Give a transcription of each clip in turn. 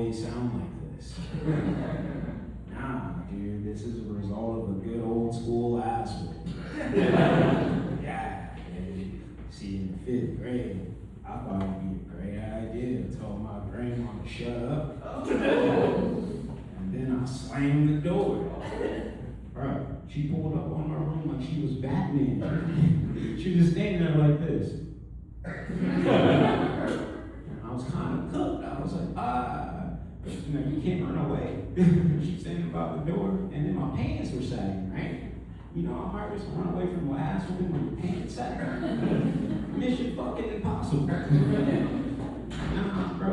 always sound like this. Nah, dude, this is a result of a good old school ass whipping. Yeah, and see, in the 5th grade, I thought it'd be a great idea to tell my grandma to shut up. And then I slammed the door. Bro, she pulled up on my room like she was Batman. She was just standing there like this. And I was kind of cooked. I was like, you can't run away. She's standing by the door, and then my pants were sagging, right? You know how hard it is to run away from a ass woman when your pants sag? Mission fucking impossible. Nah, bro.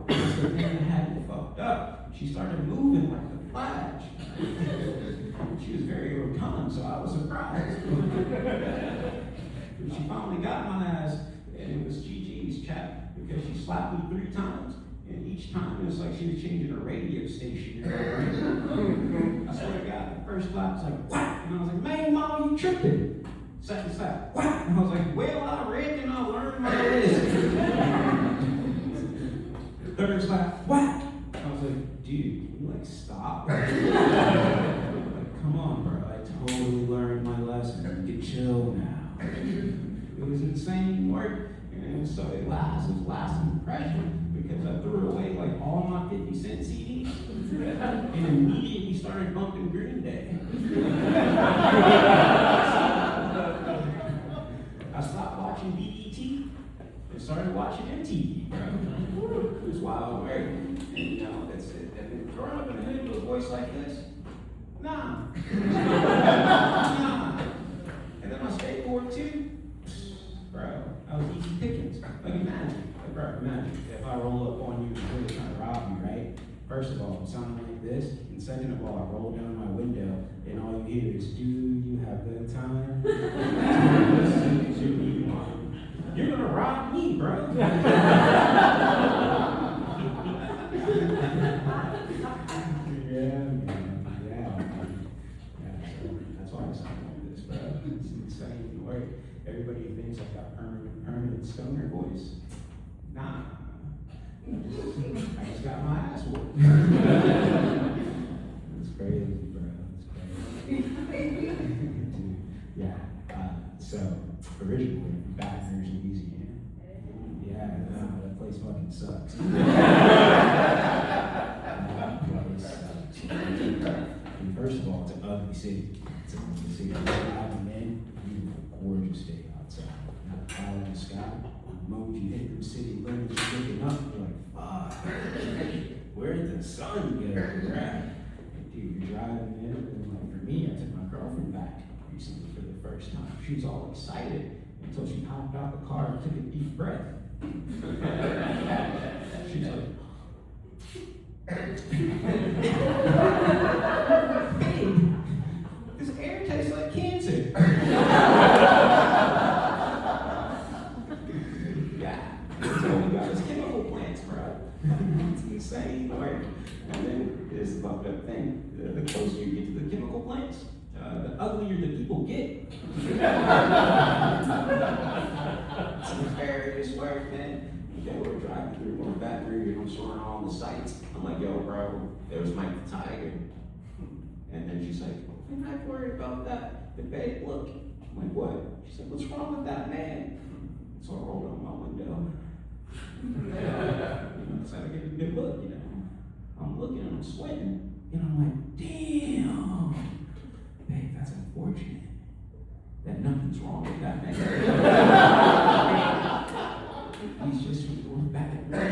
That's the thing that had me fucked up. She started moving like the Flash. She was very rotund, so I was surprised. She finally got my ass, and it was GG's chat, because she slapped me 3 times. And each time it was like she was changing a radio station. I swear to God, the first slap was like, whack! And I was like, man, mom, you tripping. Second slap, whack! And I was like, well, I reckon I'll learn my lesson. Third slap, whack! I was like, dude, can you like stop? Like, come on, bro, I totally learned my lesson. You can chill now. It was insane work. And so it was lasting impression. Because I threw away like all my 50-cent CDs and immediately started bumping Green Day. I stopped watching BET and started watching MTV, bro. It was wild work. And you know, that's it. And then growing up in the hood with a voice like this, nah. Nah. And then my skateboard too, bro, I was easy pickings. Like imagine. Bro, imagine if I roll up on you and really trying to rob you, right? First of all, I'm sounding like this, and second of all, I roll down my window, and all you hear is, do you have the time? You're gonna rob me, bro. Yeah. That's why I sound like this, bro. It's insane work. Everybody thinks I got permanent stoner voice. Nah. I just got my ass whooped. That's crazy, bro. That's crazy. Yeah. So, originally, Baton Rouge, Louisiana. Yeah, no, that place fucking sucks. That place sucks. And first of all, it's an ugly city. It's an ugly city. Driving in, beautiful, gorgeous day outside. Not a cloud in the sky. The moment you hit the city limits, you're looking up, you're like, fuck, where did the sun go? Right? Dude, you're driving in, and like for me, I took my girlfriend back recently for the first time. She was all excited until she hopped out the car and took a deep breath. She's like, hey, this air tastes like cancer. It's insane work. And then this fucked up thing. The closer you get to the chemical plants, the uglier the people get. It's nefarious work, man. They were driving through one Baton Rouge and I'm showing all the sights. I'm like, yo, bro, there was Mike the Tiger. And then she's like, I'm not worried about that. The babe look. I'm like, what? She said, what's wrong with that man? So I rolled on my window. So I get a good look, you know. I'm looking and I'm sweating. And I'm like, damn. Babe, that's unfortunate. That nothing's wrong with that man. He's just going back and forth. I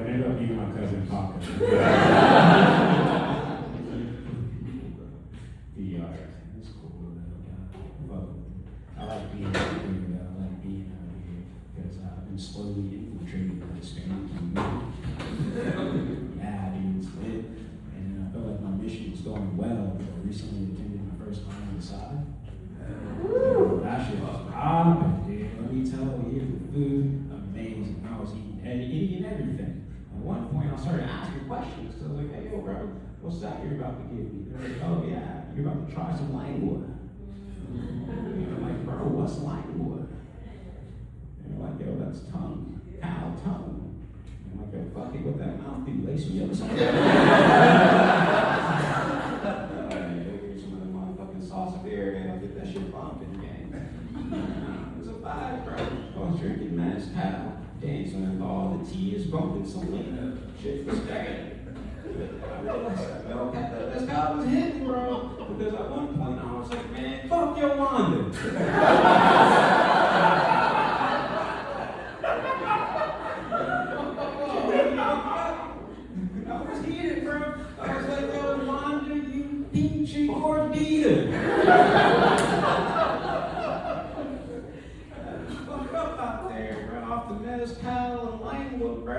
ended up being my cousin Papa. It's cool. I like being out here. Because I've been slowly infiltrating the Hispanic community. Yeah, dude, it's lit. And I felt like my mission was going well. I recently attended my first time on the side. That shit was popping, dude. Let me tell you, the food, amazing. I was eating everything. At one point, I started asking questions. So I was like, hey, yo, bro, what's that you're about to give me? They're like, oh, yeah, you're about to try some lengua. And I'm like, bro, what's Langwood? And they're like, yo, that's tongue, cow tongue. And I'm like, yo, fuck it with that mouth, dude, lace me up or something. Some of the motherfucking salsa beer, and I'll get that shit bumping again. It was a vibe, bro. I was drinking mezcal, dancing with all the tears, bumping Selena. Shit was stacking. I realized that mezcal was hitting, bro. Because at one point I was like, man, fuck Yolanda. I was heated, bro. I was like, Yolanda, you peachy gordita. Fuck up out there, bro. Off the mezcal and Langwood, bro.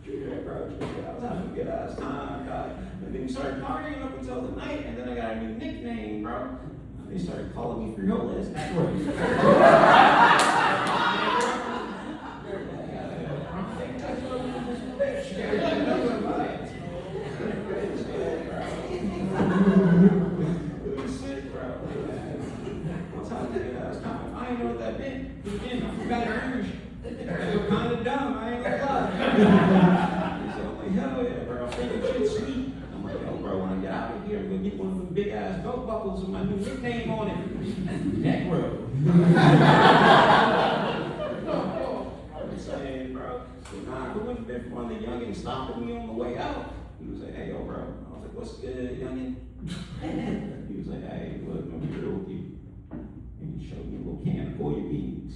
Yeah, bro, I was having a good ass time, God. And then we started partying up until the night, and then I got a new nickname, bro. And they started calling me Frijoles. That's I ain't know what that meant. Again, I forgot Irish. I was kind of dumb, I ain't gonna lie. He's like, hell yeah, bro. I'm thinking shit sweet. I'm like, yo, bro, when I get out of here, I'm gonna get one of them big ass belt buckles with my new nickname on it. Necro. I was saying, bro. So nah, it wouldn't have been for one of the youngins stopping me on the way out. He was like, hey, yo, bro. I was like, what's good, youngin? He was like, hey, look, I'm gonna be real with you. And he showed me a little can of Goya beans.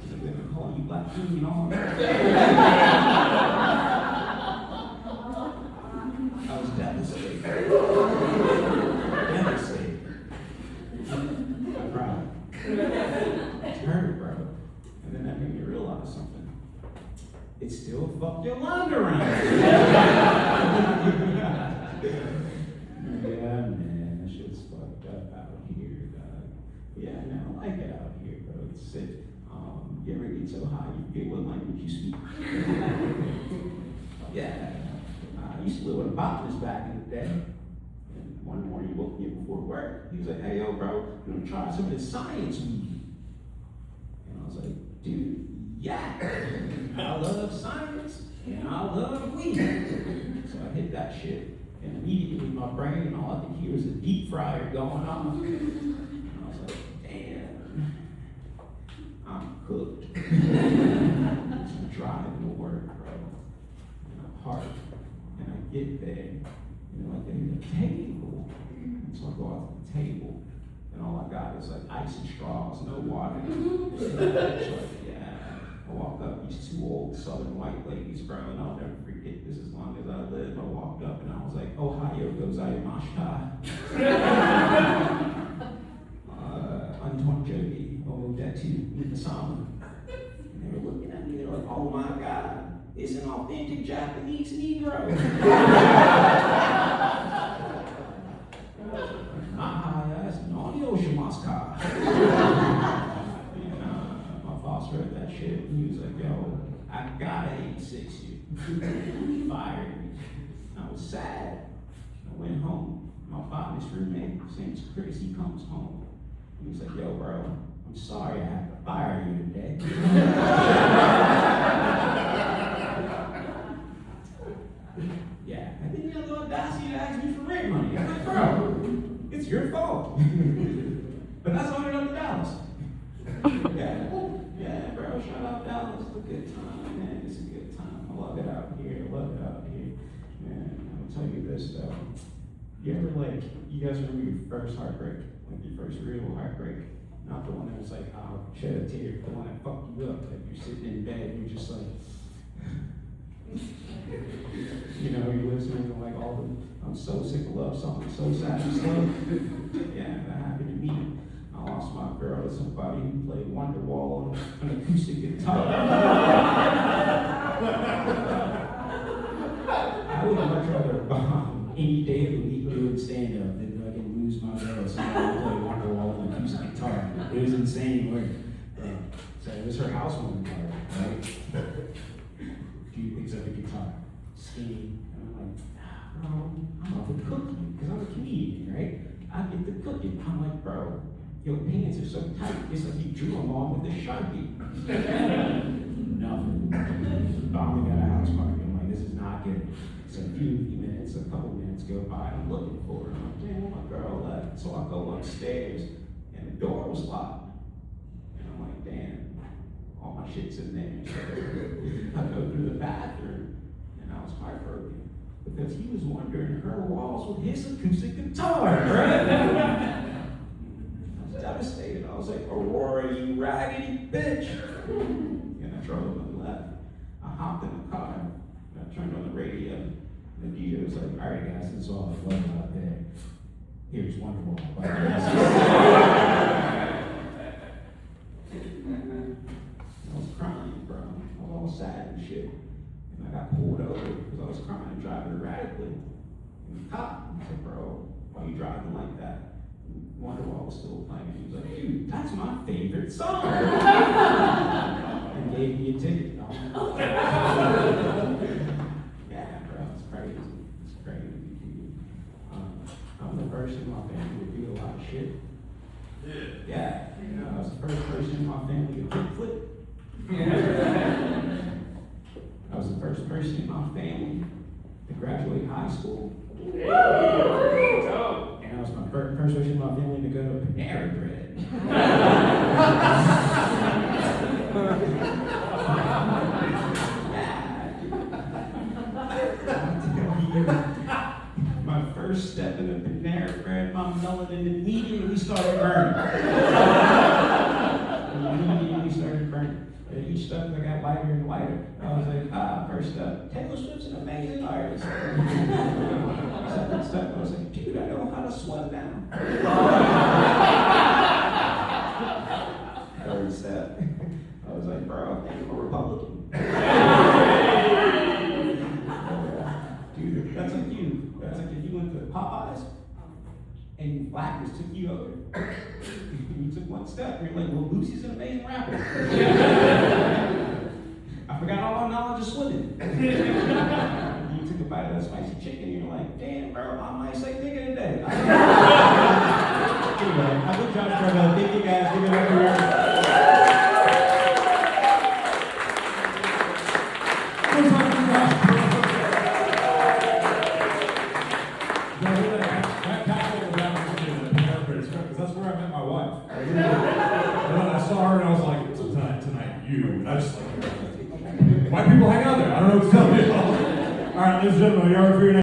So they're gonna call you Black Bean on. I was devastated. Devastated. I'm proud. It's hurt, bro. And then that made me realize something. It's still fuck Yolanda around. Yeah, man, that shit's fucked up out here, dog. Yeah, man, I like it out here, bro. It's sick. You ever get so high you forget what language you speak? Yeah. I used to live with a botanist back in the day. And one morning he woke me up before work. He was like, hey, yo, bro, you want to try some of this science weed? And I was like, dude, yeah. I love science and I love weed. So I hit that shit. And immediately my brain, all I could hear was a deep fryer going on. And I was like, damn, I'm cooked. I'm driving to work, bro. And I'm hard. And I get there, and like, they need a table. And so I go out to the table, and all I got is like ice and straws, no water. So like, yeah. I walk up, these two old southern white ladies, bro, and I'll never forget this as long as I live. I walked up and I was like, Ohio gozaimasu. Anton Jogi, Omodetu, Nitasama. And they were looking at me, they were like, oh my God, it's an authentic Japanese Negro. That's Nani Oshimaska. My boss heard that shit and he was like, yo, I gotta 86 you. He fired me. I was sad. I went home. My father's roommate, his name's Chris, he comes home. He was like, yo, bro, I'm sorry I have to fire you today. Yeah, and then you had the audacity to ask me for rent money. I'm like, bro, it's your fault. But that's why I went up to Dallas. Yeah, bro, shout out Dallas. It's a good time, man. It's a good time. I love it out here. I love it out here. Man, I'm gonna tell you this though. You ever you guys remember your first heartbreak? Like your first real heartbreak? Not the one that was like, oh, shed a tear, the one that fucked you up. Like you're sitting in bed and you're just like, you know, you're listening to like all the, I'm so sick of love songs, so sad and slow. Yeah, that happened to me. I lost my girl to somebody who played Wonderwall on an acoustic guitar. I would much rather bomb any day of the week doing stand-up than fucking lose my girl to somebody who played Wonderwall on an acoustic guitar. It was insane work. So it was her housewarming party, right? Except the guitar. Skinny, get to cooking. I'm like, bro, your pants are so tight. It's like you drew them on with a Sharpie. Nothing. Finally got a house party. I'm like, this is not good. So a few minutes, a couple minutes go by, I'm looking for her. I'm like, damn, my girl left. So I go upstairs, and the door was locked. And I'm like, damn, all my shit's in there. So I go through the bathroom, and I was heartbroken. Because he was wandering her walls with his acoustic guitar, right? I was devastated. I was like, Aurora, you raggedy bitch. And I drove and left. I hopped in the car, and I turned on the radio. The DJ was like, all right, guys, this is all the love out there. Here's Wonderwall. I was crying, bro. I was all sad and shit. And I got pulled over because I was crying, driving erratically. And the cop, I said, bro, why are you driving like that? Wonderwall was still playing. He was like, dude, that's my favorite song. And gave me a ticket. Yeah, bro, it's crazy. It's crazy. I'm the first in my family to do a lot of shit. Yeah. I was the first person in my family to kickflip. I was the first person in my family to graduate high school. And I was my first person in my family to go to Panera Bread. My first step in the Panera Bread, my melanin immediately started burning. Each step I got lighter and lighter. I was like, first step, Taylor Swift's an amazing artist. Second step, I was like, dude, I know how to slow down. Third step, I was like, bro, I think I'm a Republican. Dude, that's like you. That's like if you went to Popeyes and blackness took you over. You took one step, and you're like, well, Boosie's an amazing rapper. I forgot all my knowledge of swimming. You took a bite of that spicy chicken, and you're like, damn, bro, I might say nigga today. Anyway, I've been Josh Trevor. Thank you guys. Give it up for white people hang out there. I don't know what to tell you. All right, ladies and gentlemen, we are for your next.